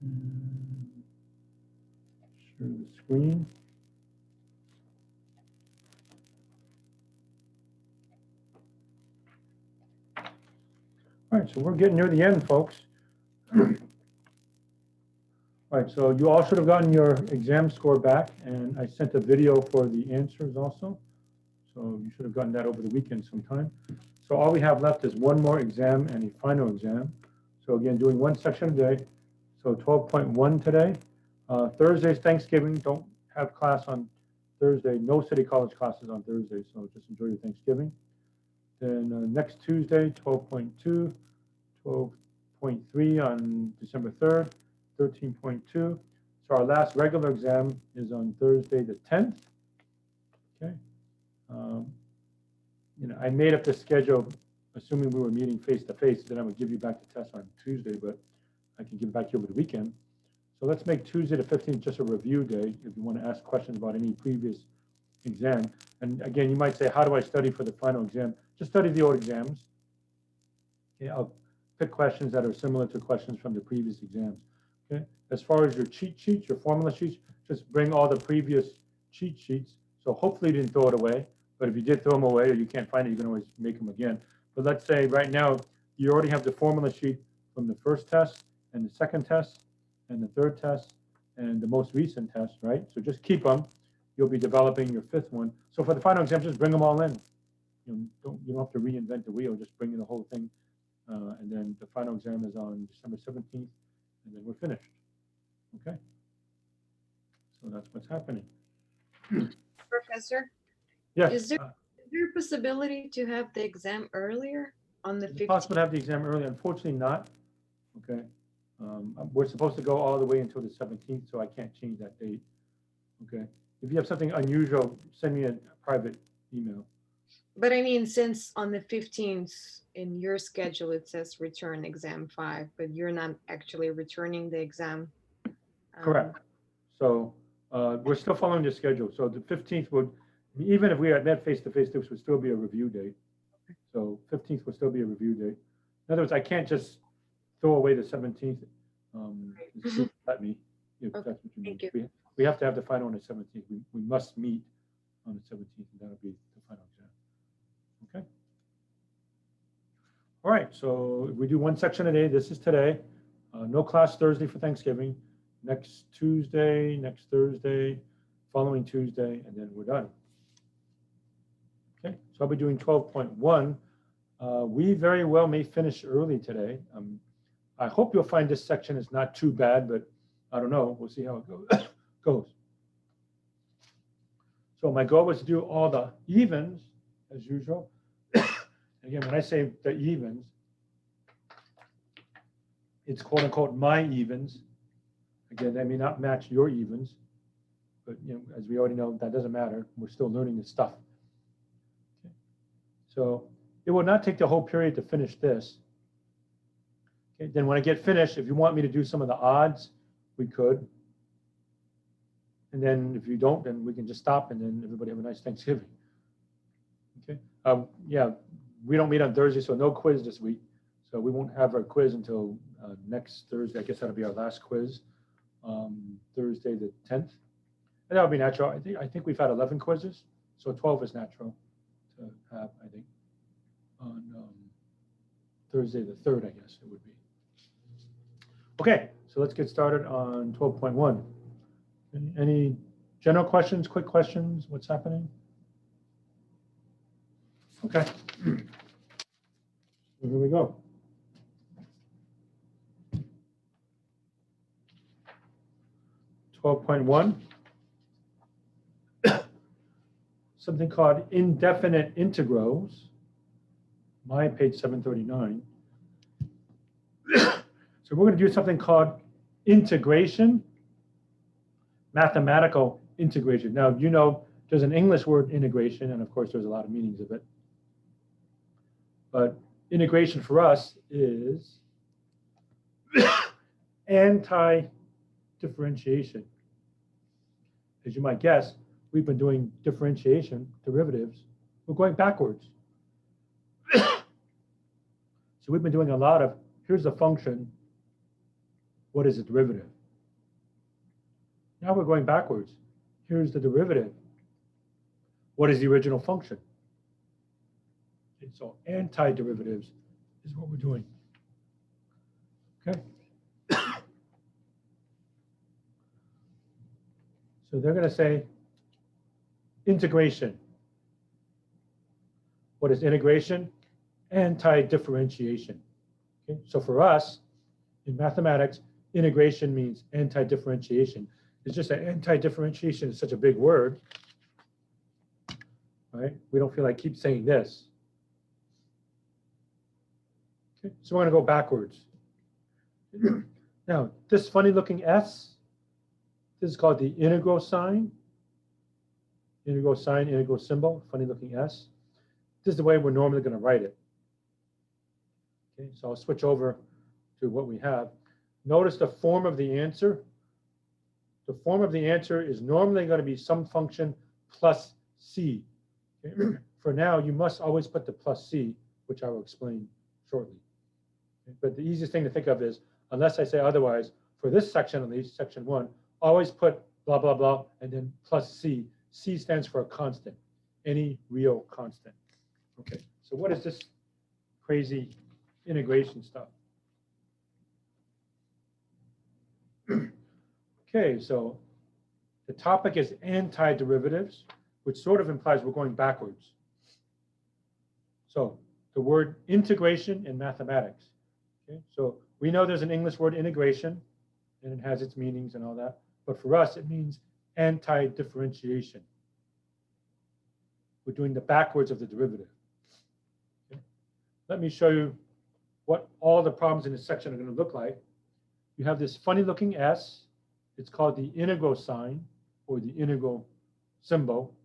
Share the screen. All right, so we're getting near the end, folks. All right, so you all should have gotten your exam score back, and I sent a video for the answers also. So you should have gotten that over the weekend sometime. So all we have left is one more exam and a final exam. So again, doing one section a day. So 12.1 today. Thursday's Thanksgiving. Don't have class on Thursday. No City College classes on Thursday, so just enjoy your Thanksgiving. Then next Tuesday, 12.2, 12.3 on December 3rd, 13.2. So our last regular exam is on Thursday the 10th. Okay. I made up the schedule assuming we were meeting face to face. Then I would give you back the test on Tuesday, but I can give it back to you over the weekend. So let's make Tuesday the 15th just a review day if you want to ask questions about any previous exam. And again, you might say, how do I study for the final exam? Just study the old exams. Okay, I'll pick questions that are similar to questions from the previous exams. Okay. As far as your cheat sheets, your formula sheets, just bring all the previous cheat sheets. So hopefully you didn't throw it away. But if you did throw them away or you can't find it, you can always make them again. But let's say right now you already have the formula sheet from the first test and the second test and the third test and the most recent test, right? So just keep them. You'll be developing your fifth one. So for the final exam, just bring them all in. You don't have to reinvent the wheel. Just bring in the whole thing. And then the final exam is on December 17th, and then we're finished. Okay? So that's what's happening. Professor? Yes. Is there a possibility to have the exam earlier on the 15th? Is it possible to have the exam early? Unfortunately not. Okay. We're supposed to go all the way until the 17th, so I can't change that date. Okay. If you have something unusual, send me a private email. But I mean, since on the 15th in your schedule, it says return exam 5, but you're not actually returning the exam. Correct. So we're still following the schedule. So the 15th would, even if we had met face-to-face, this would still be a review date. So 15th would still be a review date. In other words, I can't just throw away the 17th. Let me, if that's what you mean. Thank you. We have to have the final on the 17th. We must meet on the 17th, and that'll be the final exam. Okay. All right, so if we do one section a day, this is today. No class Thursday for Thanksgiving. Next Tuesday, next Thursday, following Tuesday, and then we're done. Okay, so I'll be doing 12.1. We very well may finish early today. I hope you'll find this section is not too bad, but I don't know. We'll see how it goes. So my goal was to do all the evens as usual. Again, when I say the evens, it's quote unquote my evens. Again, that may not match your evens, but as we already know, that doesn't matter. We're still learning this stuff. Okay. So it will not take the whole period to finish this. Okay. Then when I get finished, if you want me to do some of the odds, we could. And then if you don't, then we can just stop and then everybody have a nice Thanksgiving. Okay. Yeah, we don't meet on Thursday, so no quiz this week. So we won't have our quiz until next Thursday. I guess that'll be our last quiz, Thursday the 10th. And that would be natural. I think we've had 11 quizzes, so 12 is natural to have, I think, on Thursday the 3rd, I guess it would be. Okay, so let's get started on 12.1. Any general questions, quick questions? What's happening? Okay. Here we go. (12.1). Something called indefinite integrals. My page 739. So we're going to do something called integration, mathematical integration. Now, there's an English word integration, and of course, there's a lot of meanings of it. But integration for us is anti-differentiation. As you might guess, we've been doing differentiation, derivatives. We're going backwards. So we've been doing a lot of, here's a function, What is the derivative? Now we're going backwards. Here's the derivative. What is the original function? Okay, so antiderivatives is what we're doing. Okay. So they're going to say integration. What is integration? Anti-differentiation. Okay. So for us, in mathematics, integration means anti-differentiation. It's just that anti-differentiation is such a big word, right? We don't feel like keep saying this. Okay. So we're going to go backwards. Now, this funny looking S, this is called the integral sign. Integral sign, integral symbol, funny looking S. This is the way we're normally going to write it. Okay, so I'll switch over to what we have. Notice the form of the answer. The form of the answer is normally going to be some function plus C. Okay? For now, you must always put the plus C, which I will explain shortly. Okay? But the easiest thing to think of is, unless I say otherwise, for this section at least, section 1, always put blah, blah, blah, and then plus C. C stands for a constant, any real constant. Okay, so what is this crazy integration stuff? Okay, so the topic is antiderivatives, which sort of implies we're going backwards. So the word integration in mathematics. Okay, so we know there's an English word integration, and it has its meanings and all that. But for us, it means anti-differentiation. We're doing the backwards of the derivative. Okay. Let me show you what all the problems in this section are going to look like. You have this funny looking S. It's called the integral sign or the integral symbol.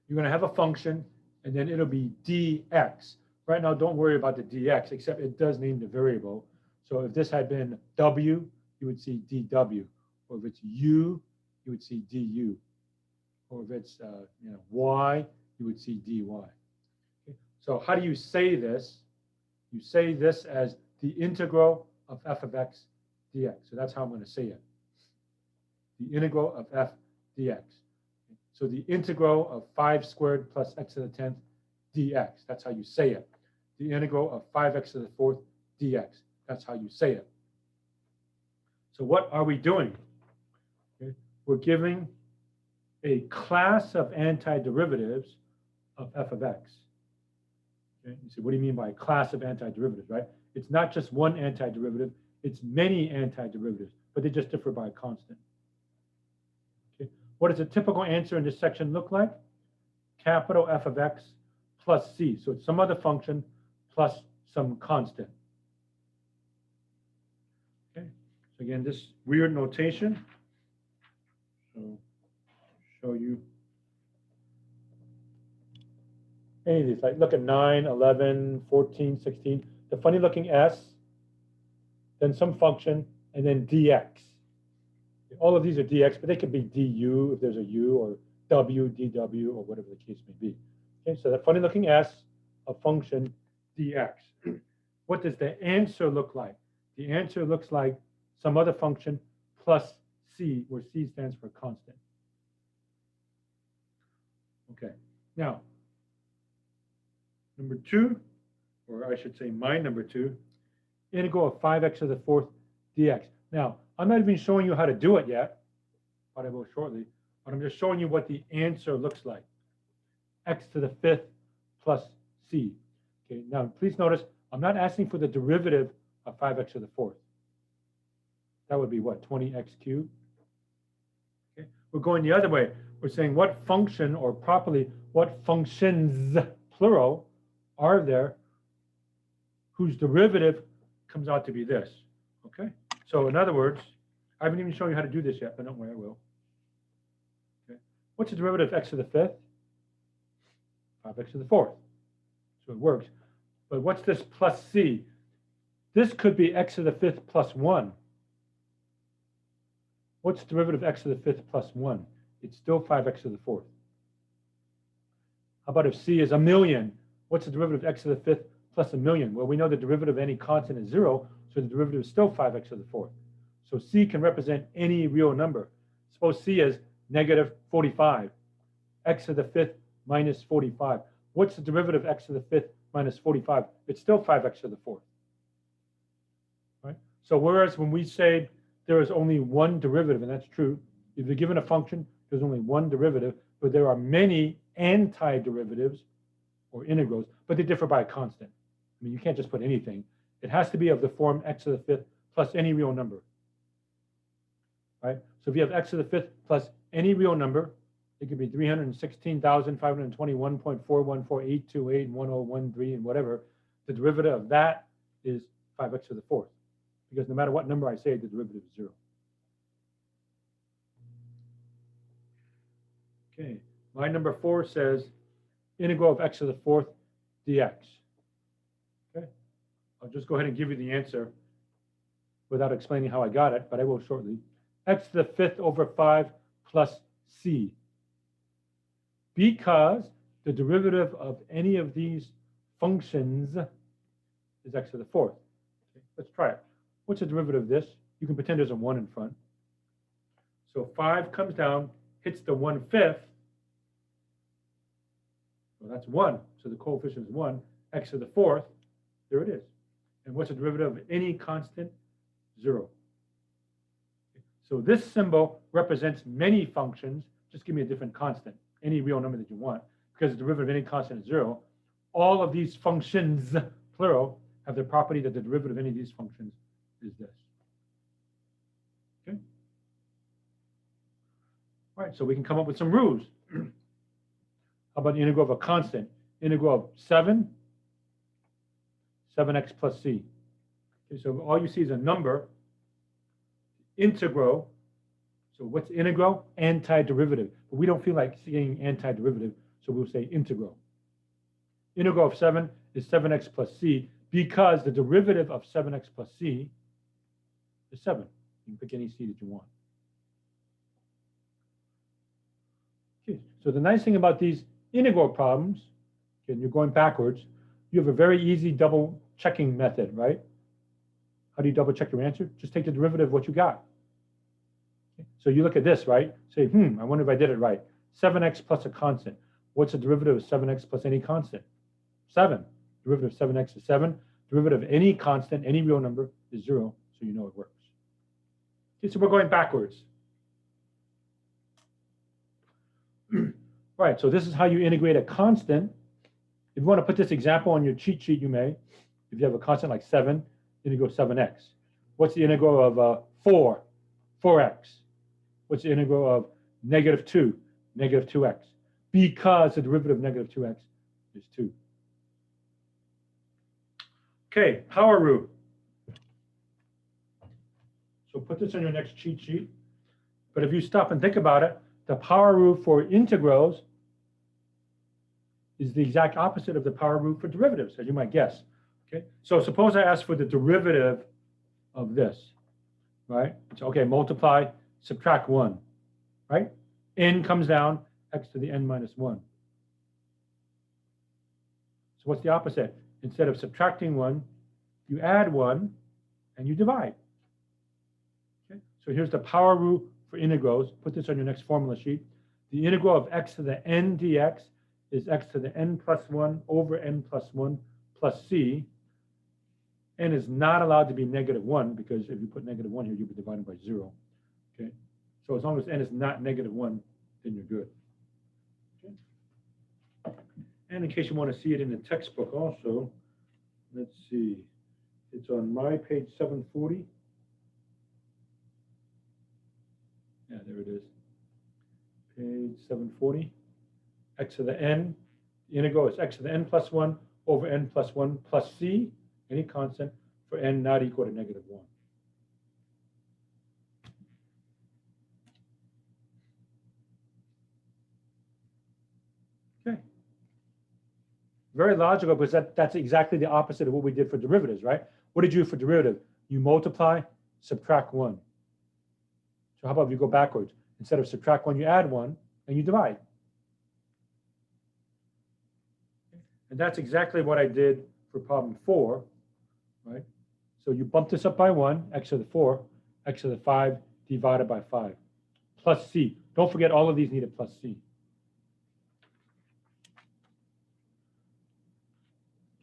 You're going to have a function, and then it'll be dx. Right now, don't worry about the dx, except it does name the variable. So if this had been w, you would see dw. Or if it's u, you would see du. Or if it's y, you would see dy. Okay. So how do you say this? You say this as the integral of f of x dx. So that's how I'm going to say it. The integral of f dx. So the integral of 5 squared plus x to the 10th dx. That's how you say it. The integral of 5x to the 4th dx. That's how you say it. So what are we doing? Okay. We're giving a class of antiderivatives of f of x. Okay. You say, what do you mean by a class of antiderivatives, right? It's not just one antiderivative, it's many antiderivatives, but they just differ by a constant. Okay. What does a typical answer in this section look like? Capital F of x plus c. So it's some other function plus some constant. Okay. So again, this weird notation. So show you any of these, like look at 9, 11, 14, 16, the funny looking S, then some function, and then dx. All of these are dx, but they could be du if there's a u, or w, dw, or whatever the case may be. Okay, so that funny looking S, a function dx. What does the answer look like? The answer looks like some other function plus c, where c stands for constant. Okay, now, number 2, or I should say my number 2, integral of 5x to the 4th dx. Now, I'm not even showing you how to do it yet, but I will shortly, but I'm just showing you what the answer looks like. X to the 5th plus c. Okay, now please notice, I'm not asking for the derivative of 5x to the 4th. That would be what, 20x cubed? Okay, we're going the other way. We're saying what function, or properly, what functions, plural, are there whose derivative comes out to be this, okay? So in other words, I haven't even shown you how to do this yet, but don't worry, I will. Okay. What's the derivative of x to the 5th? 5x to the 4th. So it works. But what's this plus c? This could be x to the 5th plus 1. What's the derivative of x to the 5th plus 1? It's still 5x to the 4th. How about if c is 1,000,000? What's the derivative of x to the 5th plus 1,000,000? Well, we know the derivative of any constant is 0, So the derivative is still 5x to the fourth. So C can represent any real number. Suppose C is negative 45, x to the fifth minus 45. What's the derivative of x to the fifth minus 45? It's still 5x to the fourth. Right? So whereas when we say there is only one derivative, and that's true, if you're given a function, there's only one derivative, but there are many anti-derivatives or integrals, but they differ by a constant. I mean, you can't just put anything. It has to be of the form x to the fifth plus any real number. Right? So if you have x to the fifth plus any real number, it could be 316,521.41482810013 and 1013 and whatever. The derivative of that is 5x to the fourth. Because no matter what number I say, the derivative is 0. Okay, line number 4 says integral of x to the fourth dx. Okay, I'll just go ahead and give you the answer without explaining how I got it, but I will shortly. X to the fifth over 5 plus c. Because the derivative of any of these functions is x to the fourth. Okay, let's try it. What's the derivative of this? You can pretend there's a 1 in front. So 5 comes down, hits the 1/5. Well, that's 1. So the coefficient is 1. X to the fourth, there it is. And what's the derivative of any constant? 0. So this symbol represents many functions. Just give me a different constant, any real number that you want, because the derivative of any constant is 0. All of these functions, plural, have the property that the derivative of any of these functions is this. Okay. All right, so we can come up with some rules. How about the integral of a constant? Integral of 7x plus c. Okay, so all you see is a number. Integral. So what's integral? Antiderivative. But we don't feel like saying antiderivative, so we'll say integral. Integral of 7 is 7x plus c, because the derivative of 7x plus c is 7. You can pick any c that you want. Okay, so the nice thing about these integral problems, okay, and you're going backwards, you have a very easy double checking method, right? How do you double check your answer? Just take the derivative of what you got. Okay, so you look at this, right? Say, I wonder if I did it right. 7x plus a constant. What's the derivative of 7x plus any constant? 7. Derivative of 7x is 7. Derivative of any constant, any real number, is 0, so you know it works. Okay, so we're going backwards. Right, so this is how you integrate a constant. If you want to put this example on your cheat sheet, you may. If you have a constant like 7, integral 7x. What's the integral of 4? 4x. What's the integral of negative 2? Negative 2x. Because the derivative of negative 2x is 2. Okay, power rule. So put this on your next cheat sheet. But if you stop and think about it, the power rule for integrals is the exact opposite of the power rule for derivatives, as you might guess. Okay, so suppose I ask for the derivative of this, right? So, okay, multiply, subtract 1, right? N comes down, x to the n minus 1. So what's the opposite? Instead of subtracting 1, you add 1 and you divide. Okay, so here's the power rule for integrals. Put this on your next formula sheet. The integral of x to the n dx is x to the n plus 1 over n plus 1 plus c. N is not allowed to be negative 1, because if you put negative 1 here, you'll be divided by 0. Okay, so as long as n is not negative 1, then you're good. Okay. And in case you want to see it in the textbook also, let's see. It's on my page 740. Yeah, there it is. Page 740. X to the n. The integral is x to the n plus 1 over n plus 1 plus c, any constant, for n not equal to negative 1. Okay. Very logical, because that's exactly the opposite of what we did for derivatives, right? What did you do for derivative? You multiply, subtract 1. So how about if you go backwards? Instead of subtract 1, you add 1, and you divide. And that's exactly what I did for problem 4, right? So you bump this up by 1, x to the 4, x to the 5 divided by 5, plus c. Don't forget all of these need a plus c.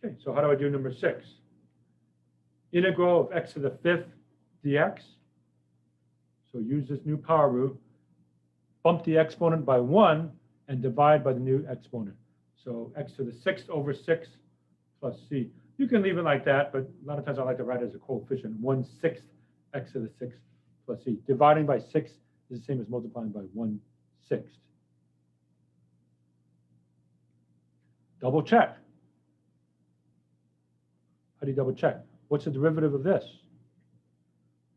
Okay, so how do I do number 6? Integral of x to the 5th dx. So use this new power rule, bump the exponent by 1, and divide by the new exponent. So x to the 6th over 6 plus c. You can leave it like that, but a lot of times I like to write it as a coefficient, 1/6 x to the 6th plus c. Dividing by 6 is the same as multiplying by 1/6. Double check. How do you double check? What's the derivative of this?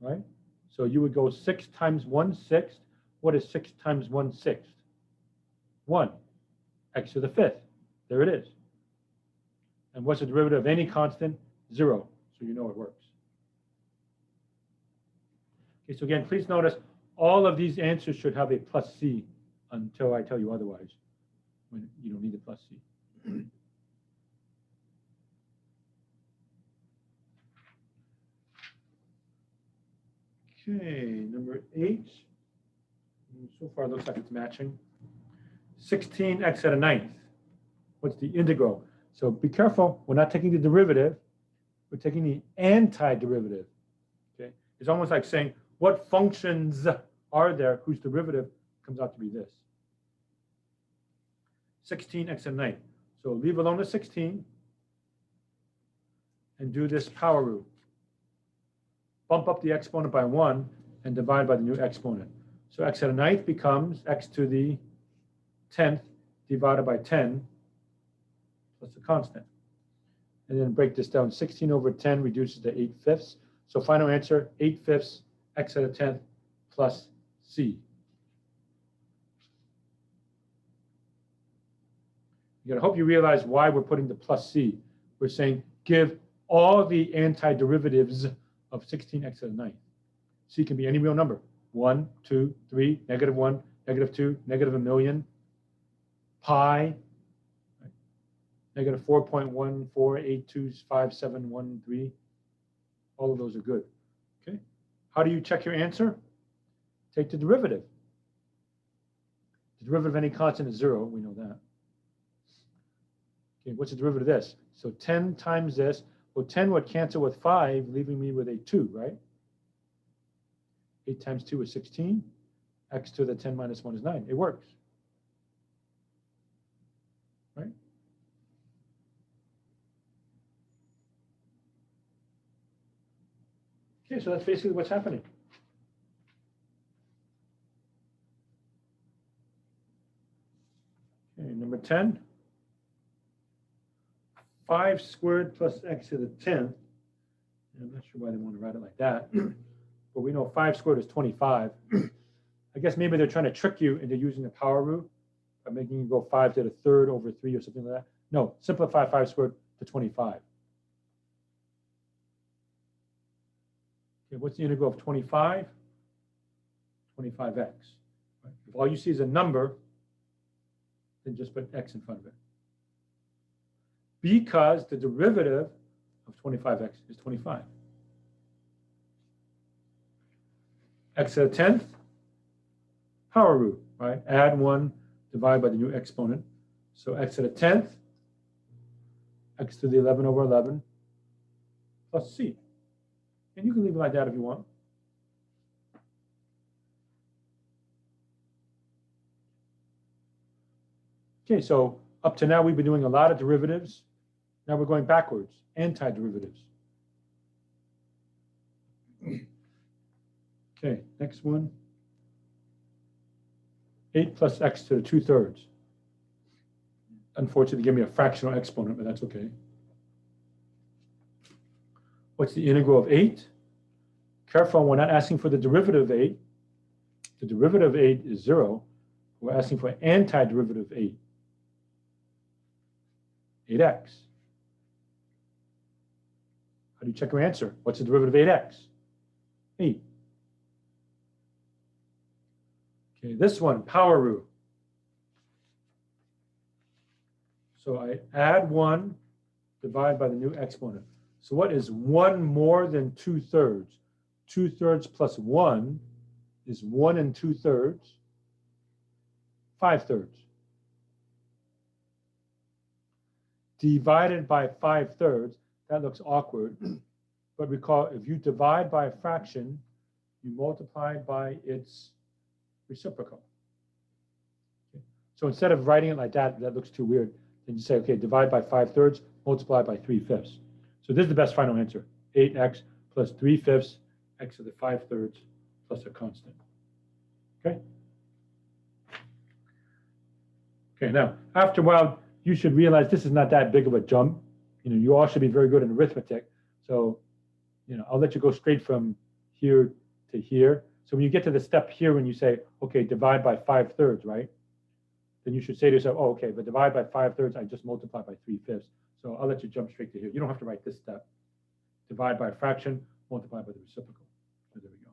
Right? So you would go 6 times 1/6. What is 6 times 1/6? 1. X to the 5th. There it is. And what's the derivative of any constant? 0. So you know it works. Okay, so again, please notice all of these answers should have a plus c until I tell you otherwise, when you don't need a plus c. Okay, number 8. So far, it looks like it's matching. 16x to the 9th. What's the integral? So be careful. We're not taking the derivative. We're taking the antiderivative. Okay, it's almost like saying, what functions are there whose derivative comes out to be this? 16x to the 9th. So leave alone the 16 and do this power rule. Bump up the exponent by 1 and divide by the new exponent. So x to the 9th becomes x to the 10th divided by 10 plus the constant. And then break this down. 16 over 10 reduces to 8/5. So final answer, 8/5 x to the 10th plus c. I hope you realize why we're putting the plus c. We're saying give all the antiderivatives of 16x to the 9th. C can be any real number. 1, 2, 3, -1, -2, -1,000,000, pi, right? -4.148257113. All of those are good. Okay. How do you check your answer? Take the derivative. The derivative of any constant is 0. We know that. Okay, what's the derivative of this? So 10 times this. Well, 10 would cancel with 5, leaving me with a 2, right? 8 times 2 is 16. X to the 10 minus 1 is 9. It works. Right? Okay, so that's basically what's happening. Okay, number 10. 5 squared plus x to the 10th. I'm not sure why they want to write it like that. But we know 5 squared is 25. I guess maybe they're trying to trick you into using the power rule by making you go 5 to the 3rd over 3 or something like that. No, simplify 5 squared to 25. Okay, what's the integral of 25? 25x. Right? If all you see is a number, then just put x in front of it. Because the derivative of 25x is 25. X to the 10th, power rule, right? Add 1, divide by the new exponent. So x to the 10th, x to the 11 over 11, plus c. And you can leave it like that if you want. Okay, so up to now, we've been doing a lot of derivatives. Now we're going backwards, antiderivatives. Okay, next one. 8 plus x to the 2/3. Unfortunately, give me a fractional exponent, but that's okay. What's the integral of 8? Careful, we're not asking for the derivative of 8. The derivative of 8 is 0. We're asking for antiderivative of 8. 8x. How do you check your answer? What's the derivative of 8x? 8. Okay, this one, power rule. So I add 1, divide by the new exponent. So what is 1 more than 2/3? 2/3 plus 1 is 1 2/3, 5/3. Divided by 5/3, that looks awkward. But recall, if you divide by a fraction, you multiply by its reciprocal. Okay. So instead of writing it like that, that looks too weird, then you say, okay, divide by 5/3, multiply by 3/5. So this is the best final answer. 8x plus 3/5 x to the 5/3 plus a constant. Okay? Okay, now, after a while, you should realize this is not that big of a jump. You all should be very good in arithmetic. So, I'll let you go straight from here to here. So when you get to the step here, when you say, okay, divide by 5/3, right? Then you should say to yourself, oh, okay, but divide by 5/3, I just multiply by 3/5. So I'll let you jump straight to here. You don't have to write this step. Divide by a fraction, multiply by the reciprocal. So there we go.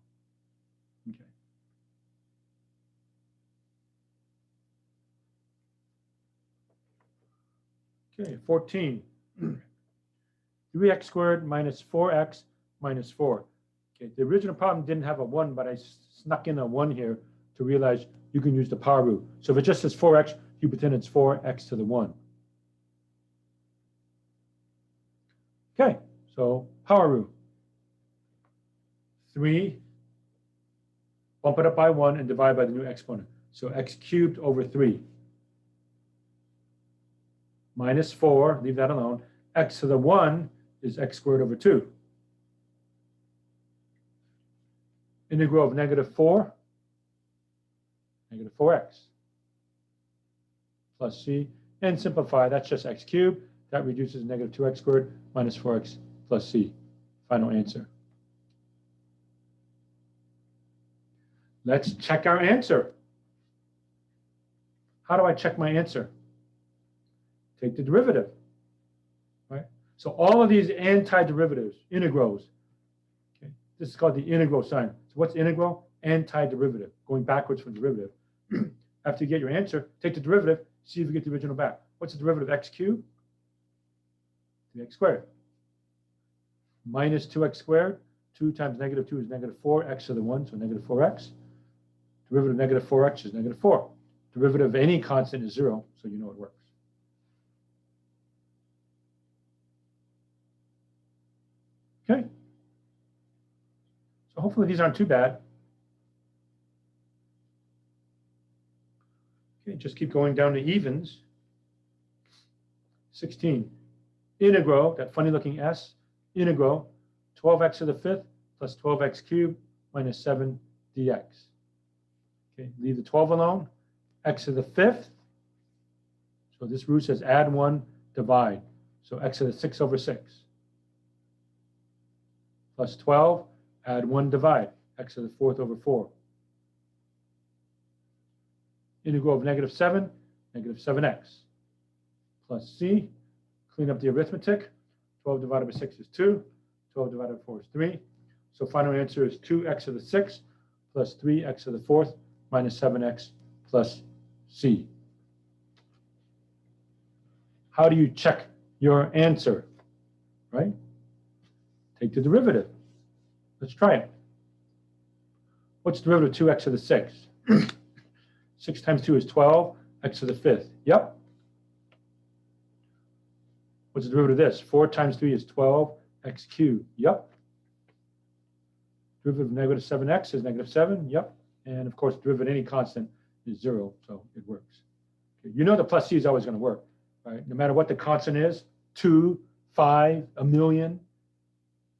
Okay. Okay, 14. 3x squared minus 4x minus 4. Okay, the original problem didn't have a 1, but I snuck in a 1 here to realize you can use the power rule. So if it just says 4x, you pretend it's 4x to the 1. Okay, so power rule. 3, bump it up by 1 and divide by the new exponent. So x cubed over 3. Minus 4, leave that alone. X to the 1 is x squared over 2. Integral of -4, -4x. Plus c, and simplify, that's just x cubed. That reduces -2x squared minus 4x plus c. Final answer. Let's check our answer. How do I check my answer? Take the derivative, right? So all of these antiderivatives, integrals, okay, this is called the integral sign. So what's integral? Antiderivative, going backwards from derivative. After you get your answer, take the derivative, see if you get the original back. What's the derivative of x cubed? 3x squared. Minus 2x squared, 2 times -2 is -4, x to the 1, so -4x. Derivative of -4x is -4. Derivative of any constant is 0, so you know it works. Okay. So hopefully these aren't too bad. Okay, just keep going down to evens. 16. Integral, that funny looking s, integral 12x to the 5th plus 12x cubed minus 7 dx. Okay, leave the 12 alone. X to the 5th. So this rule says add 1, divide. So x to the 6 over 6. Plus 12, add 1, divide. X to the 4th over 4. Integral of -7, -7x. Plus c, clean up the arithmetic. 12 divided by 6 is 2. 12 divided by 4 is 3. So final answer is 2x to the 6th plus 3x to the 4th minus 7x plus c. How do you check your answer? Right? Take the derivative. Let's try it. What's the derivative of 2x to the 6th? 6 times 2 is 12, x to the 5th. Yep. What's the derivative of this? 4 times 3 is 12, x cubed. Yep. Derivative of -7x is -7. Yep. And of course, derivative of any constant is 0, so it works. Okay. You know the plus c is always going to work, right? No matter what the constant is, 2, 5, a million,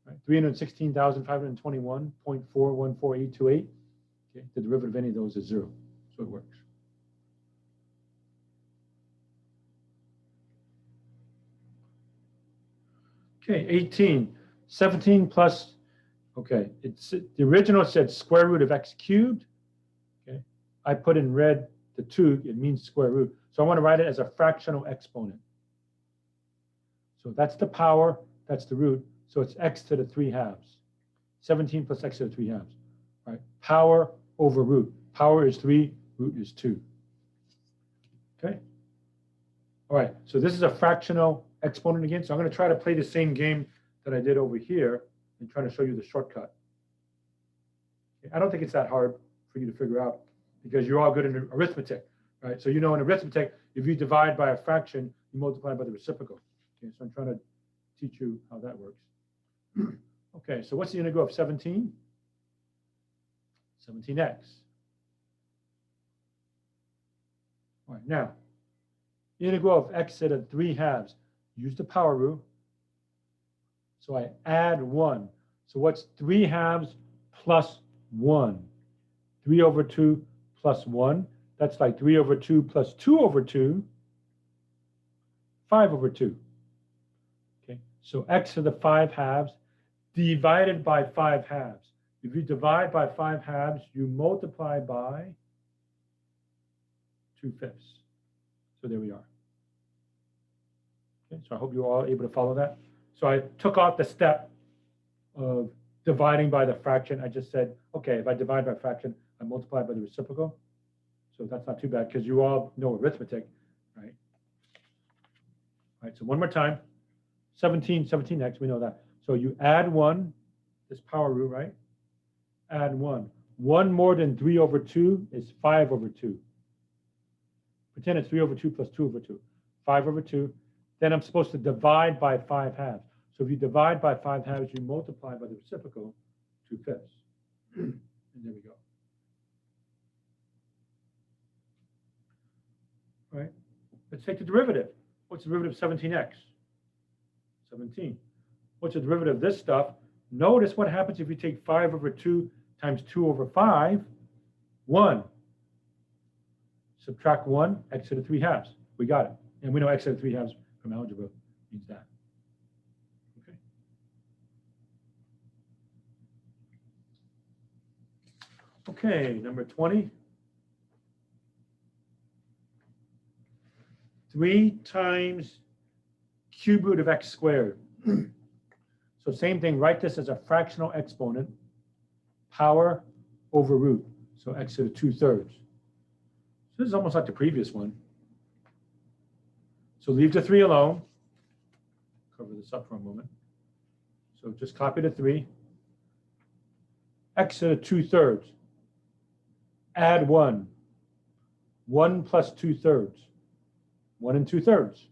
right? 316,521.414828. Okay. The derivative of any of those is 0, so it works. Okay, 18, 17 plus, okay, the original said square root of x cubed. Okay, I put in red the 2, it means square root. So I want to write it as a fractional exponent. So that's the power, that's the root. So it's x to the 3/2. 17 plus x to the 3/2. Right? Power over root. Power is 3, root is 2. Okay. All right, so this is a fractional exponent again. So I'm going to try to play the same game that I did over here and trying to show you the shortcut. I don't think it's that hard for you to figure out because you're all good in arithmetic, right? So you know in arithmetic, if you divide by a fraction, you multiply by the reciprocal. Okay, so I'm trying to teach you how that works. Okay, so what's the integral of 17? 17x. All right, now, integral of x to the 3 halves. Use the power rule. So I add 1. So what's 3 halves plus 1? 3 over 2 plus 1. That's like 3 over 2 plus 2 over 2. 5 over 2. Okay, so x to the 5 halves divided by 5 halves. If you divide by 5 halves, you multiply by 2/5. So there we are. Okay, so I hope you're all able to follow that. So I took out the step of dividing by the fraction. I just said, okay, if I divide by a fraction, I multiply by the reciprocal. So that's not too bad because you all know arithmetic, right? All right, so one more time. 17x, we know that. So you add 1, this power rule, right? Add 1. 1 more than 3 over 2 is 5 over 2. Pretend it's 3 over 2 plus 2 over 2. 5 over 2. Then I'm supposed to divide by 5 halves. So if you divide by 5 halves, you multiply by the reciprocal, 2/5. And there we go. All right. Let's take the derivative. What's the derivative of 17x? 17. What's the derivative of this stuff? Notice what happens if you take 5 over 2 times 2 over 5. 1. Subtract 1, x to the 3 halves. We got it. And we know x to the 3 halves from algebra means that. Okay. Okay, number 20. 3 times cube root of x squared. So same thing, write this as a fractional exponent, power over root. So x to the 2/3. So this is almost like the previous one. So leave the 3 alone. Cover this up for a moment. So just copy the 3. X to the 2/3. Add 1. 1 plus 2/3. 1 and 2/3.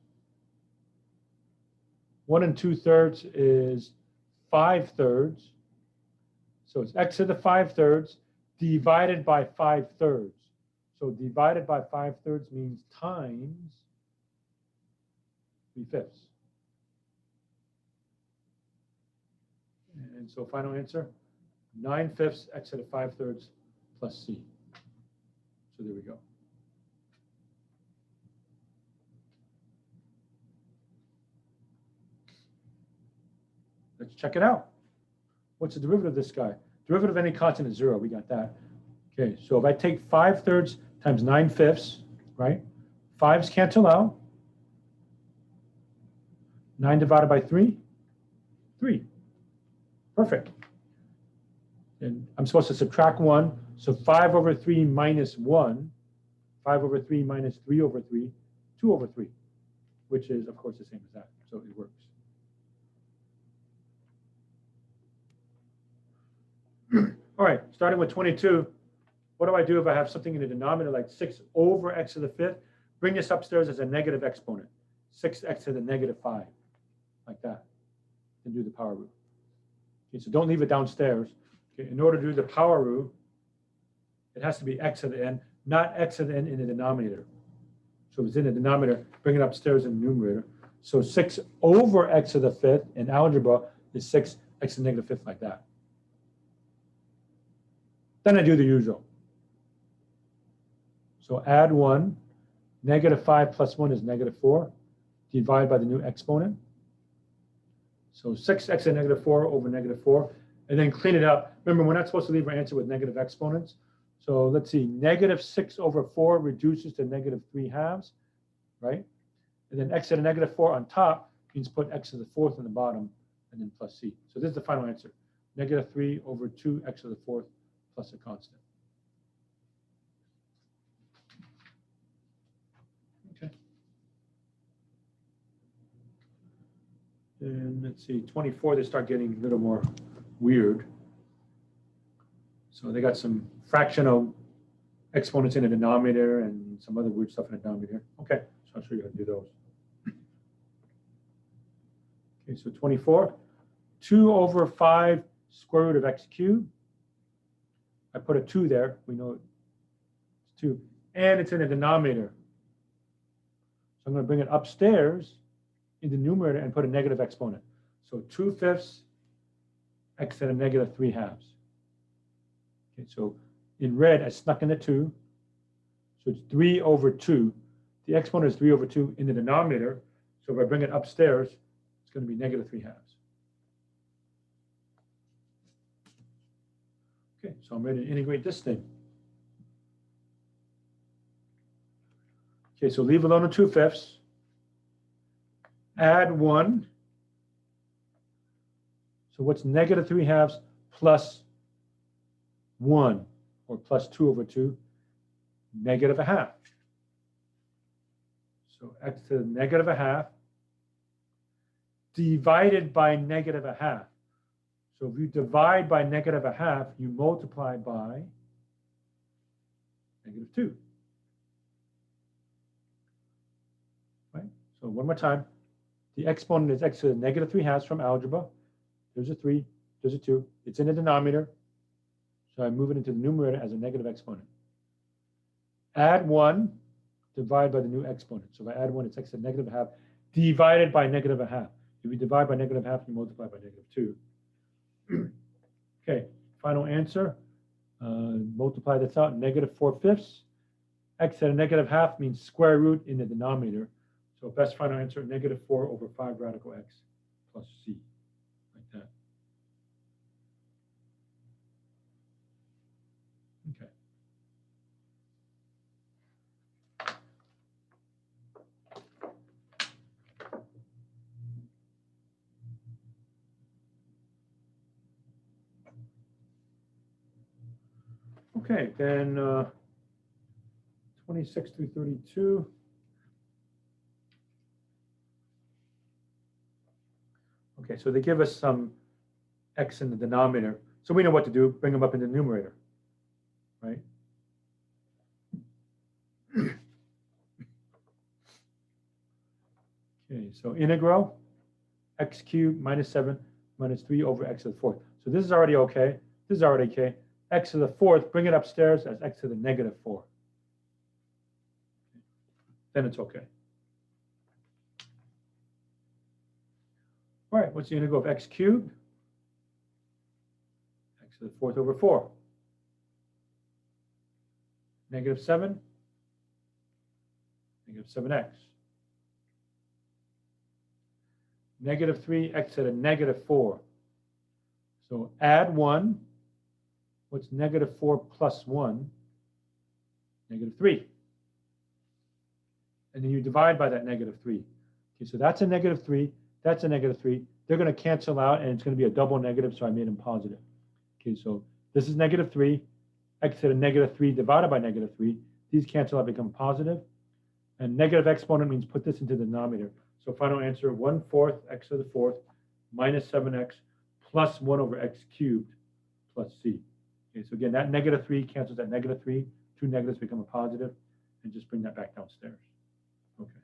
1 and 2/3 is 5/3. So it's x to the 5/3 divided by 5/3. So divided by 5/3 means times 3/5. And so final answer, 9/5 x to the 5/3 plus c. So there we go. Let's check it out. What's the derivative of this guy? Derivative of any constant is 0. We got that. Okay, so if I take 5/3 times 9/5, right? 5's cancel out. 9 divided by 3? 3. Perfect. And I'm supposed to subtract 1. So 5 over 3 minus 1. 5 over 3 minus 3 over 3. 2 over 3, which is, of course, the same as that. So it works. All right, starting with 22, what do I do if I have something in the denominator like 6 over x to the 5th? Bring this upstairs as a negative exponent, 6x to the negative 5, like that, and do the power rule. Okay, so don't leave it downstairs. Okay, in order to do the power rule, it has to be x to the n, not x to the n in the denominator. So if it's in the denominator, bring it upstairs in the numerator. So 6 over x to the 5th in algebra is 6x to the negative 5th, like that. Then I do the usual. So add 1, negative 5 plus 1 is negative 4, divide by the new exponent. So 6x to the negative 4 over negative 4, and then clean it up. Remember, we're not supposed to leave our answer with negative exponents. So let's see, negative 6 over 4 reduces to negative 3 halves, right? And then x to the negative 4 on top means put x to the 4th on the bottom, and then plus c. So this is the final answer. Negative 3 over 2x to the 4th plus a constant. Okay. And let's see, 24, they start getting a little more weird. So they got some fractional exponents in the denominator and some other weird stuff in the denominator. Okay, so I'll show you how to do those. Okay, so 24, 2 over 5 square root of x cubed. I put a 2 there. We know it's 2. And it's in the denominator. So I'm going to bring it upstairs in the numerator and put a negative exponent. So 2/5 x to the negative 3/2. Okay, so in red, I snuck in a 2. So it's 3 over 2. The exponent is 3 over 2 in the denominator. So if I bring it upstairs, it's going to be negative 3/2. Okay, so I'm ready to integrate this thing. Okay, so leave alone the 2/5. Add 1. So what's negative 3/2 plus 1, or plus 2 over 2? Negative 1/2. So x to the negative 1/2 divided by negative 1/2. So if you divide by negative 1/2, you multiply by negative 2. Right? So one more time. The exponent is x to the negative 3/2 from algebra. There's a 3, there's a 2. It's in the denominator. So I move it into the numerator as a negative exponent. Add 1, divide by the new exponent. So if I add 1, it's x to the negative 1/2 divided by negative 1/2. If you divide by negative 1/2, you multiply by negative 2. Okay, final answer. Multiply this out, negative 4/5. X to the negative 1/2 means square root in the denominator. So best final answer, negative 4 over 5 radical x plus c, like that. Okay. Okay, then 26 through 32. Okay, so they give us some x in the denominator. So we know what to do, bring them up in the numerator, right? Okay, so integral x cubed minus 7 minus 3 over x to the 4th. So this is already okay. This is already okay. X to the 4th, bring it upstairs as x to the negative 4. Then it's okay. All right, what's the integral of x cubed? X to the 4th over 4. Negative 7, negative 7x. Negative 3, x to the negative 4. So add 1. What's negative 4 plus 1? Negative 3. And then you divide by that negative 3. Okay, so that's a negative 3. That's a negative 3. They're going to cancel out, and it's going to be a double negative, so I made them positive. Okay, so this is negative 3. X to the negative 3 divided by negative 3. These cancel out, become positive. And negative exponent means put this into the denominator. So final answer, 1/4 x to the 4th minus 7x plus 1 over x cubed plus c. Okay, so again, that negative 3 cancels that negative 3. 2 negatives become a positive, and just bring that back downstairs. Okay.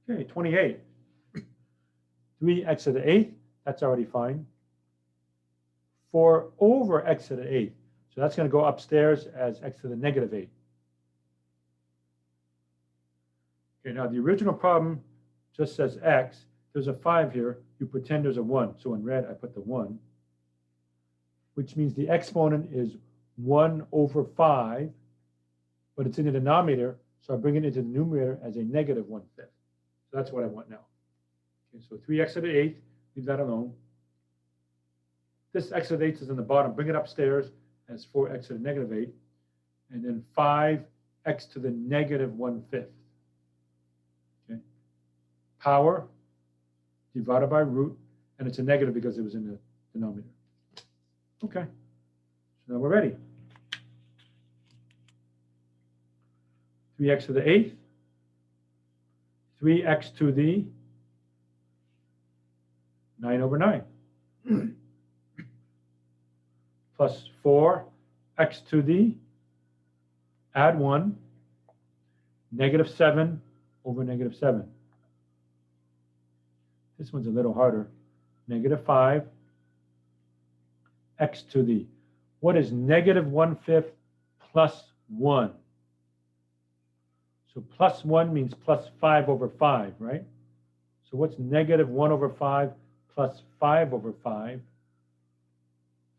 Okay, 28. 3x to the 8th, that's already fine. 4 over x to the 8th. So that's going to go upstairs as x to the negative 8. Okay, now the original problem just says x. There's a 5 here. You pretend there's a 1. So in red, I put the 1, which means the exponent is 1 over 5, but it's in the denominator. So I bring it into the numerator as a negative 1/5. So that's what I want now. Okay, so 3x to the 8th, leave that alone. This x to the 8th is in the bottom. Bring it upstairs as 4x to the negative 8. And then 5x to the negative 1/5. Okay. Power divided by root. And it's a negative because it was in the denominator. Okay. So now we're ready. 3x to the 8th, 3x to the 9 over 9, plus 4x to the, add 1, negative 7 over negative 7. This one's a little harder. Negative 5, x to the, what is negative 1/5 plus 1? So plus 1 means plus 5 over 5, right? So what's negative 1 over 5 plus 5 over 5?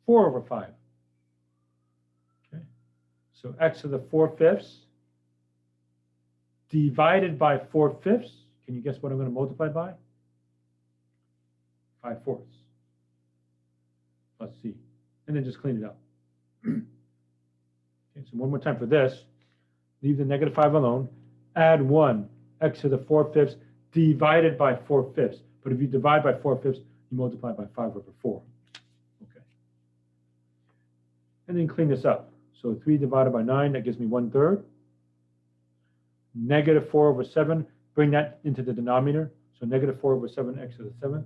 4 over 5. Okay. So x to the 4/5 divided by 4/5. Can you guess what I'm going to multiply by? 5/4 plus c. And then just clean it up. Okay, so one more time for this. Leave the negative 5 alone. Add 1, x to the 4/5 divided by 4/5. But if you divide by 4/5, you multiply by 5 over 4. Okay. And then clean this up. So 3 divided by 9, that gives me 1/3. Negative 4 over 7, bring that into the denominator. So negative 4 over 7, x to the 7th.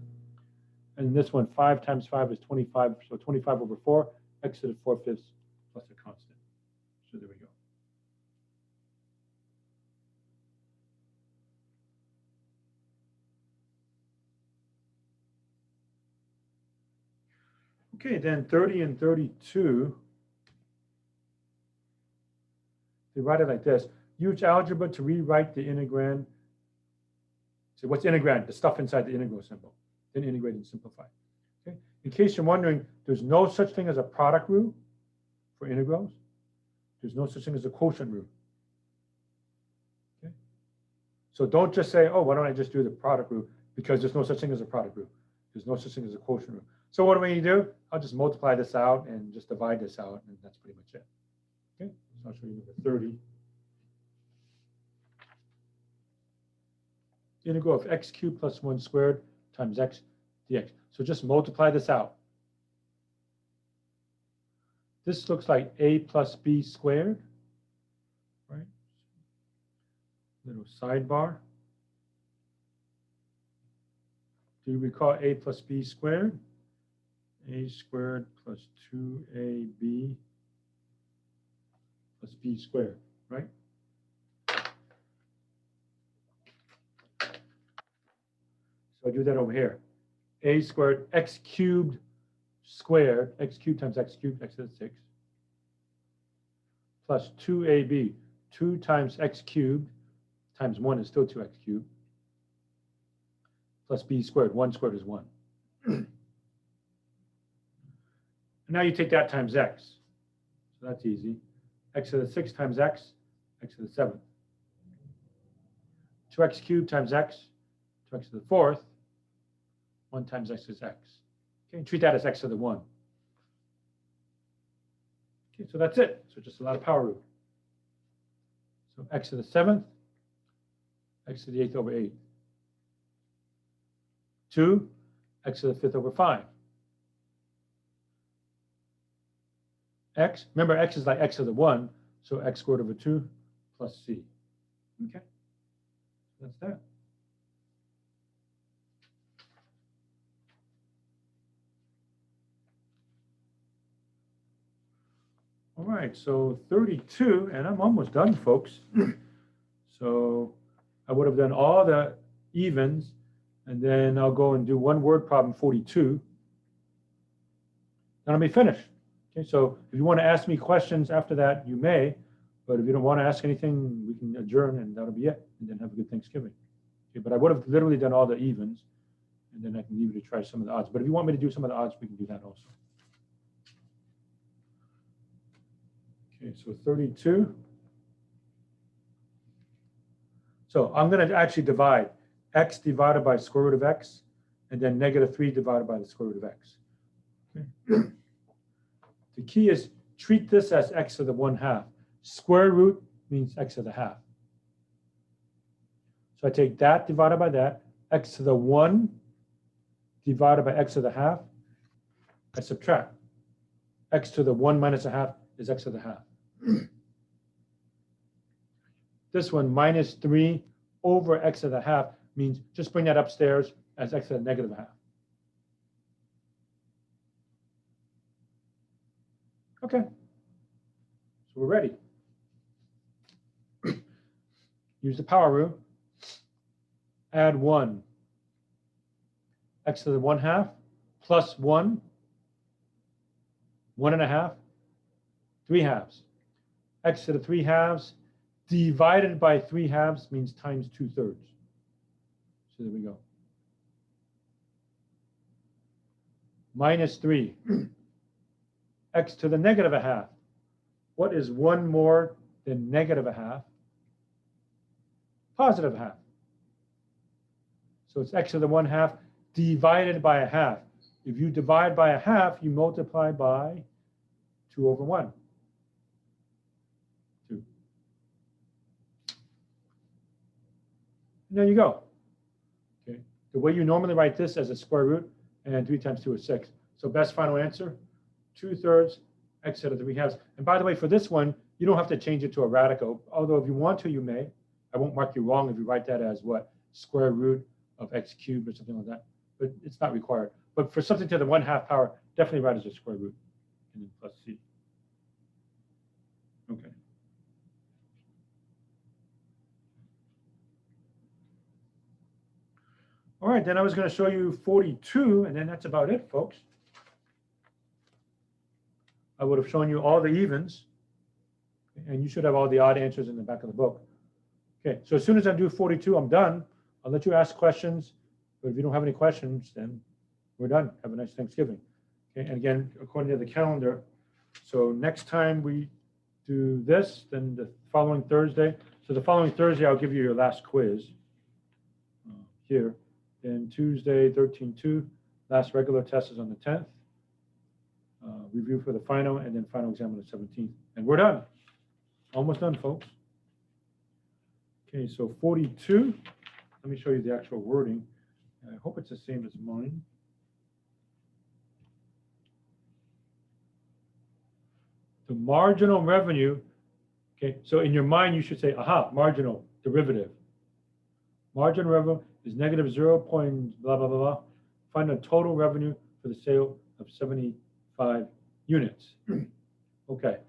And this one, 5 times 5 is 25. So 25 over 4, x to the 4/5 plus a constant. So there we go. Okay, then 30 and 32, they write it like this. Use algebra to rewrite the integrand. So what's integrand? The stuff inside the integral symbol. Then integrate and simplify. Okay? In case you're wondering, there's no such thing as a product rule for integrals. There's no such thing as a quotient rule. Okay? So don't just say, oh, why don't I just do the product rule? Because there's no such thing as a product rule. There's no such thing as a quotient rule. So what do we do? I'll just multiply this out and just divide this out, and that's pretty much it. Okay, so I'll show you number 30. The integral of x cubed plus 1 squared times x dx. So just multiply this out. This looks like a plus b squared, right? Little sidebar. Do you recall a plus b squared? A squared plus 2ab plus b squared, right? So I do that over here. A squared x cubed squared, x cubed times x cubed, x to the 6, plus 2ab, 2 times x cubed times 1 is still 2x cubed, plus b squared, 1 squared is 1. And now you take that times x. So that's easy. X to the 6 times x, x to the 7th. 2x cubed times x, 2x to the 4th. 1 times x is x. Okay, treat that as x to the 1. Okay, so that's it. So just a lot of power root. So x to the 7th, x to the 8th over 8. 2, x to the 5th over 5. X, remember x is like x to the 1, so x squared over 2 plus c. Okay, that's that. All right, so 32, and I'm almost done, folks. So I would have done all the evens, and then I'll go and do one word problem 42. Then I'll be finished. Okay, so if you want to ask me questions after that, you may, but if you don't want to ask anything, we can adjourn and that'll be it, and then have a good Thanksgiving. Okay, but I would have literally done all the evens, and then I can leave you to try some of the odds. But if you want me to do some of the odds, we can do that also. Okay, so 32. So I'm going to actually divide x divided by square root of x, and then negative 3 divided by the square root of x. Okay. The key is treat this as x to the 1/2. Square root means x to the half. So I take that divided by that, x to the 1 divided by x to the half. I subtract. X to the 1 minus a half is x to the half. This one, minus 3 over x to the half, means just bring that upstairs as x to the negative half. Okay, so we're ready. Use the power rule. Add 1. X to the 1/2 plus 1, 1.5, 3/2. X to the 3/2 divided by 3/2 means times 2/3. So there we go. Minus 3. X to the negative 1/2. What is 1 more than negative 1/2? Positive 1/2. So it's x to the 1/2 divided by 1/2. If you divide by 1/2, you multiply by 2 over 1. 2. And there you go. Okay. The way you normally write this as a square root, and 3 times 2 is 6. So best final answer, 2/3 x to the 3/2. And by the way, for this one, you don't have to change it to a radical, although if you want to, you may. I won't mark you wrong if you write that as what? Square root of x cubed or something like that. But it's not required. But for something to the 1/2 power, definitely write as a square root and then plus c. Okay. All right, then I was going to show you 42, and then that's about it, folks. I would have shown you all the evens, and you should have all the odd answers in the back of the book. Okay, so as soon as I do 42, I'm done. I'll let you ask questions, but if you don't have any questions, then we're done. Have a nice Thanksgiving. Okay, and again, according to the calendar, so next time we do this, then the following Thursday. So the following Thursday, I'll give you your last quiz here. Then Tuesday, 13/2, last regular test is on the 10th. Review for the final, and then final exam on the 17th. And we're done. Almost done, folks. Okay, so 42. Let me show you the actual wording. I hope it's the same as mine. The marginal revenue. Okay, so in your mind, you should say, aha, marginal derivative. Marginal revenue is negative 0. Blah, blah, blah, blah. Find the total revenue for the sale of 75 units. Okay.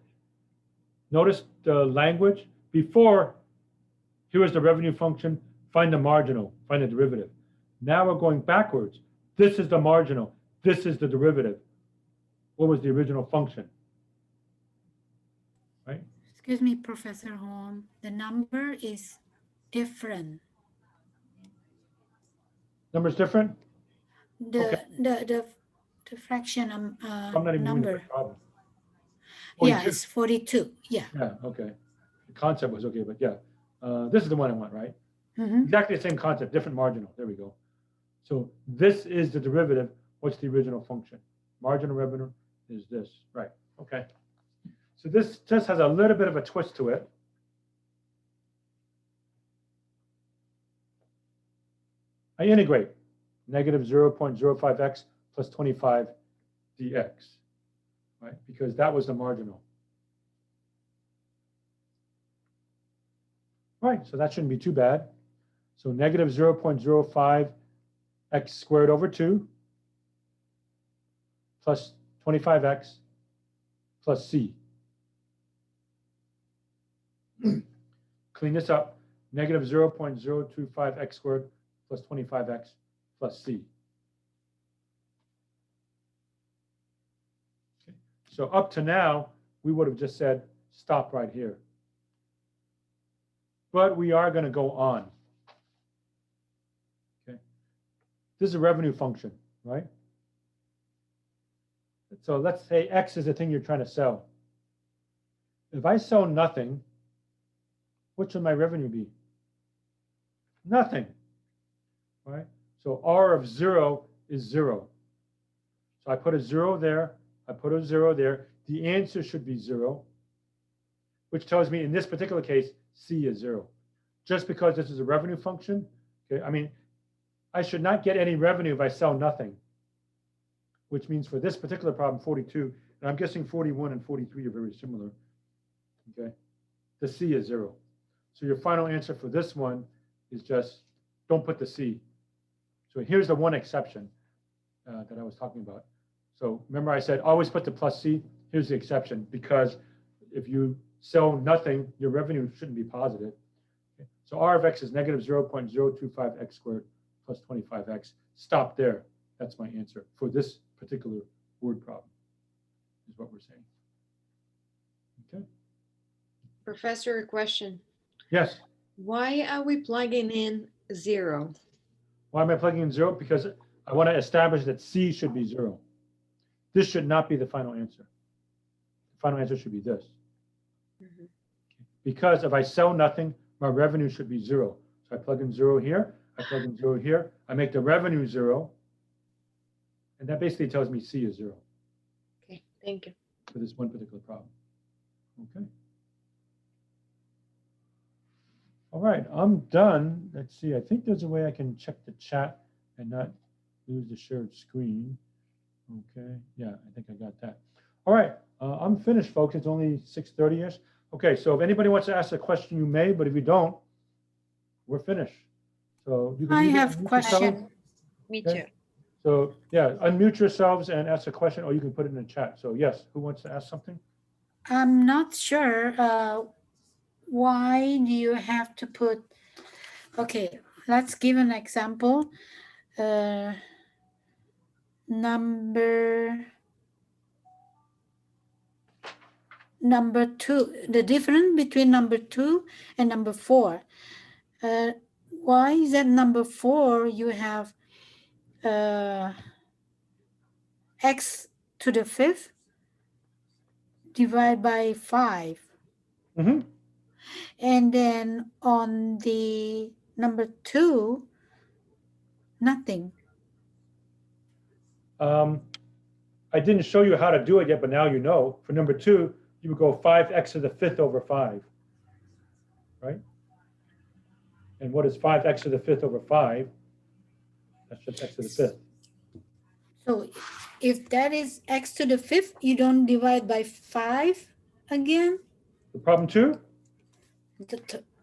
Notice the language. Before, here is the revenue function. Find the marginal. Find the derivative. Now we're going backwards. This is the marginal. This is the derivative. What was the original function? Right? Excuse me, Professor Holm. The number is different. Number's different? The Okay. the fraction I'm not even number. the problem. Yeah, it's 42. Yeah. Yeah, okay. The concept was okay, but yeah. This is the one I want, right? Mm-hmm. Exactly the same concept, different marginal. There we go. So this is the derivative. What's the original function? Marginal revenue is this, right? Okay. So this just has a little bit of a twist to it. I integrate negative 0.05x plus 25 dx, right? Because that was the marginal. Right, so that shouldn't be too bad. So negative 0.05 x squared over 2 plus 25x plus c. Clean this up. Negative 0.025 x squared plus 25x plus c. Okay. So up to now, we would have just said, stop right here. But we are going to go on. Okay. This is a revenue function, right? So let's say X is the thing you're trying to sell. If I sell nothing, what should my revenue be? Nothing, right? So R of 0 is 0. So I put a 0 there. I put a 0 there. The answer should be 0, which tells me in this particular case, C is 0. Just because this is a revenue function, okay, I mean, I should not get any revenue if I sell nothing, which means for this particular problem, 42, and I'm guessing 41 and 43 are very similar, okay? The C is 0. So your final answer for this one is just, don't put the C. So here's the one exception that I was talking about. So remember I said, always put the plus C. Here's the exception, because if you sell nothing, your revenue shouldn't be positive. Okay. So R of X is negative 0.025 X squared plus 25X. Stop there. That's my answer for this particular word problem, is what we're saying. Okay. Professor, a question. Yes. Why are we plugging in 0? Why am I plugging in 0? Because I want to establish that C should be 0. This should not be the final answer. The final answer should be this. Mhm. Because if I sell nothing, my revenue should be 0. So I plug in 0 here, I plug in 0 here, I make the revenue 0, and that basically tells me C is 0 Okay, thank you. for this one particular problem. Okay. All right, I'm done. Let's see, I think there's a way I can check the chat and not lose the shared screen. Okay, yeah, I think I got that. All right, I'm finished, folks. It's only 6:30-ish. Okay, so if anybody wants to ask a question, you may, but if you don't, we're finished. So you can I either have unmute question. yourselves. Me Okay. too. So yeah, unmute yourselves and ask a question, or you can put it in the chat. So yes, who wants to ask something? I'm not sure why do you have to put, okay, let's give an example. Number 2, the difference between number 2 and number 4. Why is that number 4 you have x to the 5th divided by 5? Mm-hmm. And then on the number 2, nothing. I didn't show you how to do it yet, but now you know. For number 2, you would go 5x to the 5th over 5, right? And what is 5x to the 5th over 5? That's just x to the 5th. So if that is x to the 5th, you don't divide by 5 again? The problem 2?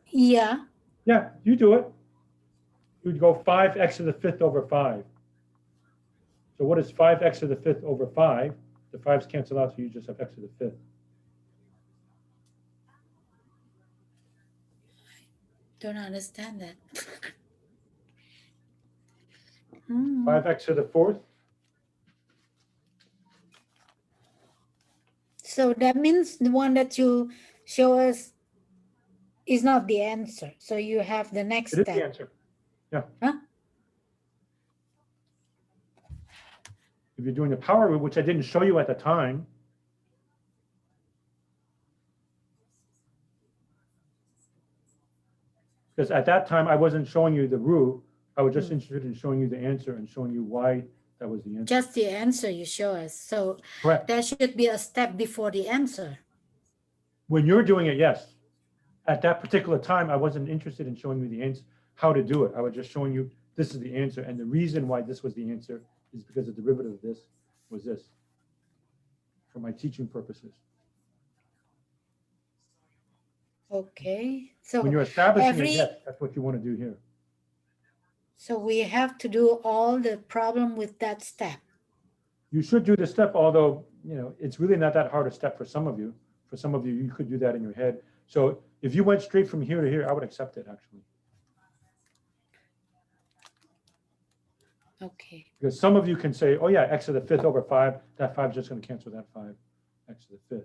Yeah. Yeah, you do it. You'd go 5x to the 5th over 5. So what is 5x to the 5th over 5? The 5's cancel out, so you just have x to the 5th. Don't understand that. 5x to the 4th? So that means the one that you show us is not the answer. So you have the next It is the step. answer. Yeah. Huh? If you're doing the power rule, which I didn't show you at the time, because at that time I wasn't showing you the rule. I was just interested in showing you the answer and showing you why that was the answer. Just the answer you show us. So Correct. there should be a step before the answer. When you're doing it, yes. At that particular time, I wasn't interested in showing you the answer, how to do it. I was just showing you this is the answer. And the reason why this was the answer is because the derivative of this was this, for my teaching purposes. Okay. So When you're establishing every, it, yes, that's what you want to do here. so we have to do all the problem with that step. You should do the step, although, you know, it's really not that hard a step for some of you. For some of you, you could do that in your head. So if you went straight from here to here, I would accept it, actually. Okay. Because some of you can say, oh yeah, x to the 5th over 5, that 5 is just going to cancel that 5, x to the 5th.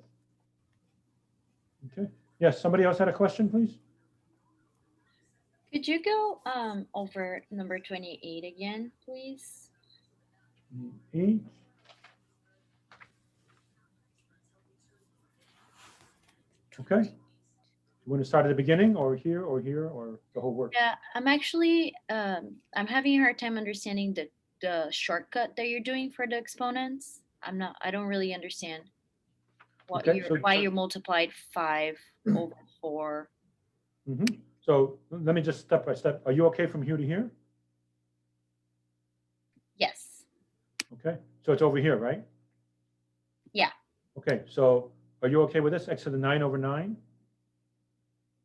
Okay. Yes, somebody else had a question, please? Could you go over number 28 again, please? 8. Okay. You want to start at the beginning or here or here or the whole work? Yeah, I'm actually, I'm having a hard time understanding the shortcut that you're doing for the exponents. I don't really understand what Okay, so- why you multiplied 5 over 4. Mm-hmm. So let me just step by step. Are you okay from here to here? Yes. Okay. So it's over here, right? Yeah. Okay. So are you okay with this? X to the 9 over 9?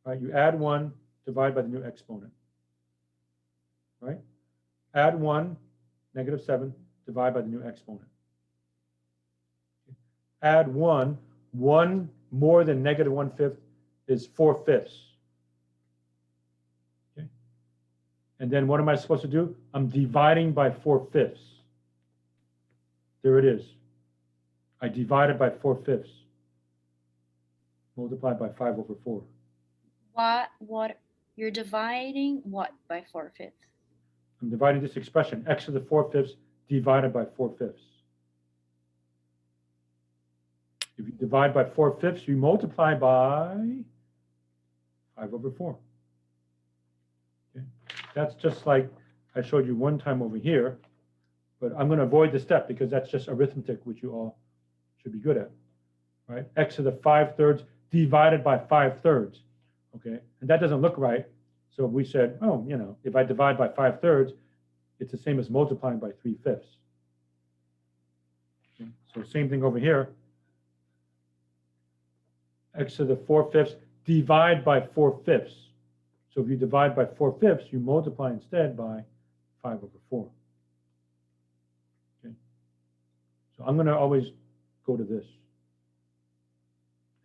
right? You add 1, divide by the new exponent, right? Add 1, negative 7, divide by the new exponent. Add 1, 1 more than negative 1/5 is 4/5. Okay. And then what am I supposed to do? I'm dividing by 4/5. There it is. I divided by 4/5. Multiplied by 5/4. What, you're dividing what by 4/5? I'm dividing this expression, x to the 4/5 divided by 4/5. If you divide by 4/5, you multiply by 5/4. Okay. That's just like I showed you one time over here, but I'm going to avoid the step because that's just arithmetic, which you all should be good at, right? X to the 5/3 divided by 5/3, okay? And that doesn't look right. So we said, oh, you know, if I divide by 5/3, it's the same as multiplying by 3/5. Okay. So same thing over here. X to the 4/5 divide by 4/5. So if you divide by 4/5, you multiply instead by 5/4. Okay. So I'm going to always go to this.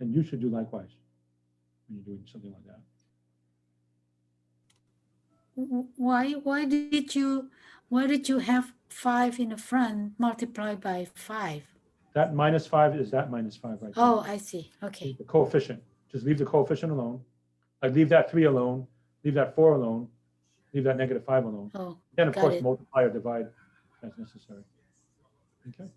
And you should do likewise when you're doing something like that. Why did you have 5 in the front multiplied by 5? That minus 5 is that minus 5 right there. Oh, I see. Okay. The coefficient. Just leave the coefficient alone. Like leave that 3 alone. Leave that 4 alone. Leave that negative 5 alone. Oh, And of got course, it. multiply or divide as necessary. Okay.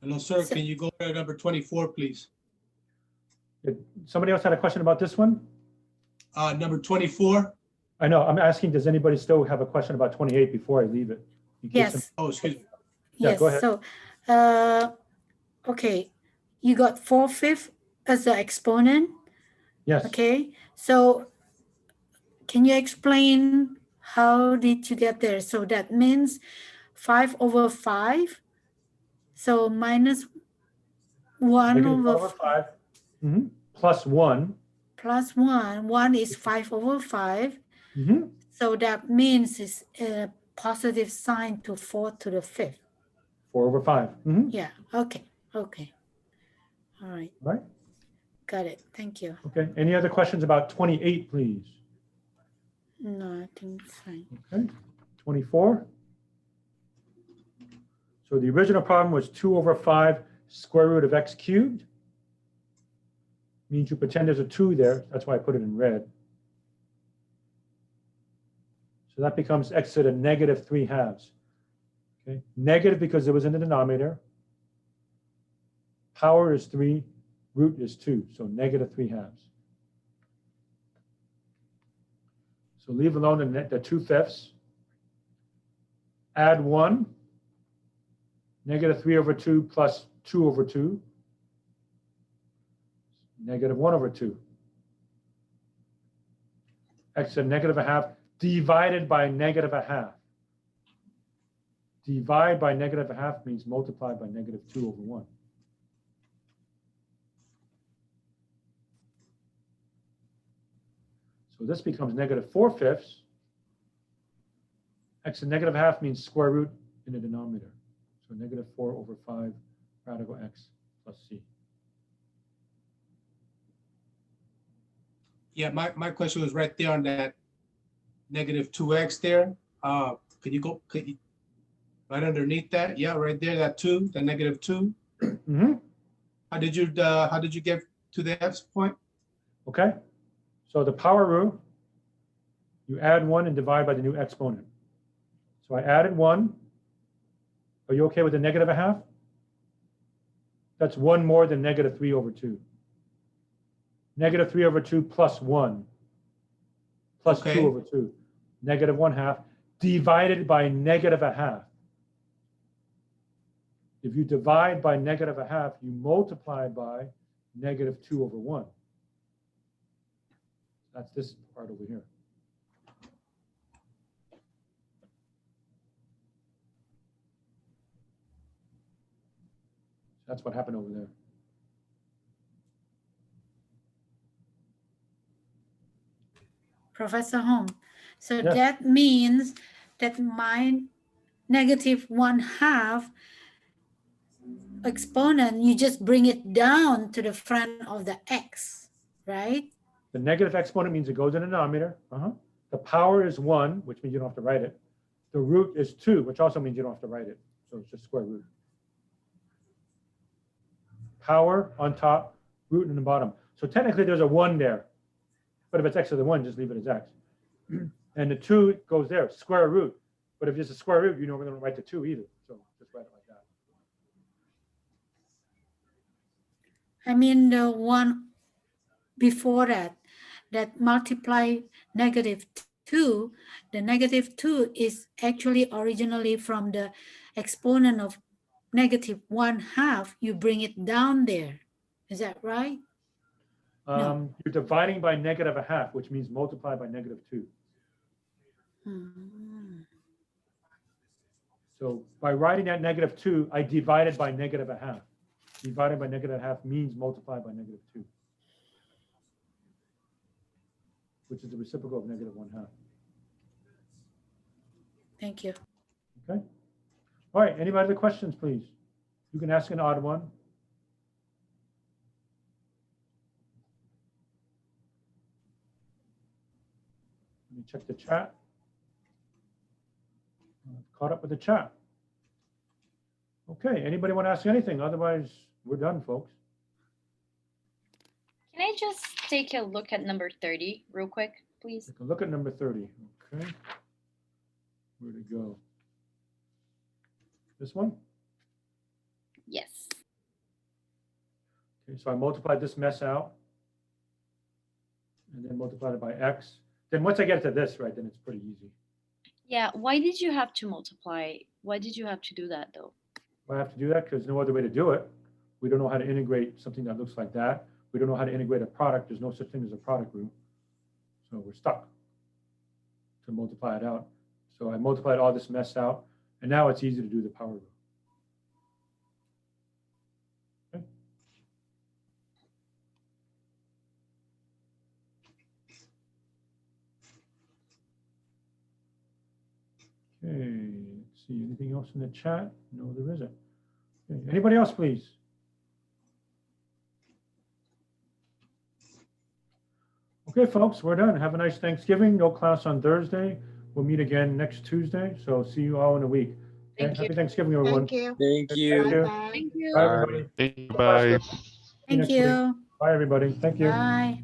Hello, sir. So- Can you go to number 24, please? Somebody else had a question about this one? Number 24. I know. I'm asking, does anybody still have a question about 28 before I leave it? In case some- Yes. Oh, excuse me. Yeah, Yes. go ahead. So, okay, you got 4/5 as the exponent. Yes. Okay. So, can you explain how did you get there? So that means 5/5. So minus 1 Negative over 5. Mhm. Plus 1. plus 1. 1 is 5/5. Mhm. So that means it's a positive sign to 4/5. 4/5. Mhm. Yeah. Okay. Okay. All right. Right? Got it. Thank you. Okay. Any other questions about 28, please? No, I think it's fine. Okay. 24. So the original problem was 2/5 square root of x cubed. Means you pretend there's a 2 there. That's why I put it in red. So that becomes x to the negative 3/2. Okay. Negative because it was in the denominator. Power is 3. Root is 2. So negative 3/2. So leave alone the 2/5. Add 1. Negative 3/2 plus 2/2. Negative 1/2. X to negative 1/2 divided by negative 1/2. Divide by negative 1/2 means multiply by negative 2/1. So this becomes negative 4/5. X to negative 1/2 means square root in the denominator. So negative 4/5 radical x plus c. Yeah, my question was right there on that negative 2x there. Could you right underneath that? Yeah, right there, that 2, the negative 2. Mhm. How did you get to the x point? Okay, so the power rule, you add 1 and divide by the new exponent. So I added 1. Are you okay with the negative 1/2? That's 1 more than negative 3/2. Negative 3/2 plus 1 plus Okay. 2/2. Negative 1/2 divided by negative 1/2. If you divide by negative 1/2, you multiply by negative 2/1. That's this part over here. That's what happened over there. Professor Holm. So Yes. that means that my negative 1/2 exponent, you just bring it down to the front of the x, right? The negative exponent means it goes in the denominator. The power is 1, which means you don't have to write it. The root is 2, which also means you don't have to write it. So it's just square root. Power on top, root in the bottom. So technically there's a 1 there. But if it's x to the 1, just leave it as x. And the 2 goes there, square root. But if it's a square root, you know we're going to write the 2 either. So just write it like that. I mean the one before that, that multiply negative 2, the negative 2 is actually originally from the exponent of negative 1/2. You bring it down there. Is that right? No. You're dividing by negative 1/2, which means multiply by negative 2. Hmm. So by writing that negative 2, I divided by negative 1/2. Divided by negative 1/2 means multiply by negative 2, which is the reciprocal of negative 1/2. Thank you. Okay. All right. Any other questions, please? You can ask an odd one. Let me check the chat. Caught up with the chat. Okay. Anybody want to ask anything? Otherwise, we're done, folks. Can I just take a look at number 30 real quick, please? Take a look at number 30. Okay. Where'd it go? This one? Yes. Okay, so I multiplied this mess out and then multiplied it by x. Then once I get to this, right, then it's pretty easy. Yeah, why did you have to multiply? Why did you have to do that though? I have to do that because no other way to do it. We don't know how to integrate something that looks like that. We don't know how to integrate a product. There's no such thing as a product group. So we're stuck to multiply it out. So I multiplied all this mess out, and now it's easy to do the power rule. Okay. Okay, let's see, anything else in the chat? No, there isn't. Okay. Anybody else, please? Okay, folks, we're done. Have a nice Thanksgiving. No class on Thursday. We'll meet again next Tuesday. So see you all in a week. Okay? Thank you. Happy Thanksgiving, everyone. Thank you. Thank you. Bye-bye. Thank you. Bye, everybody. Thank you. Bye. Bye. Thank next week. you. Bye, everybody. Thank you. Bye.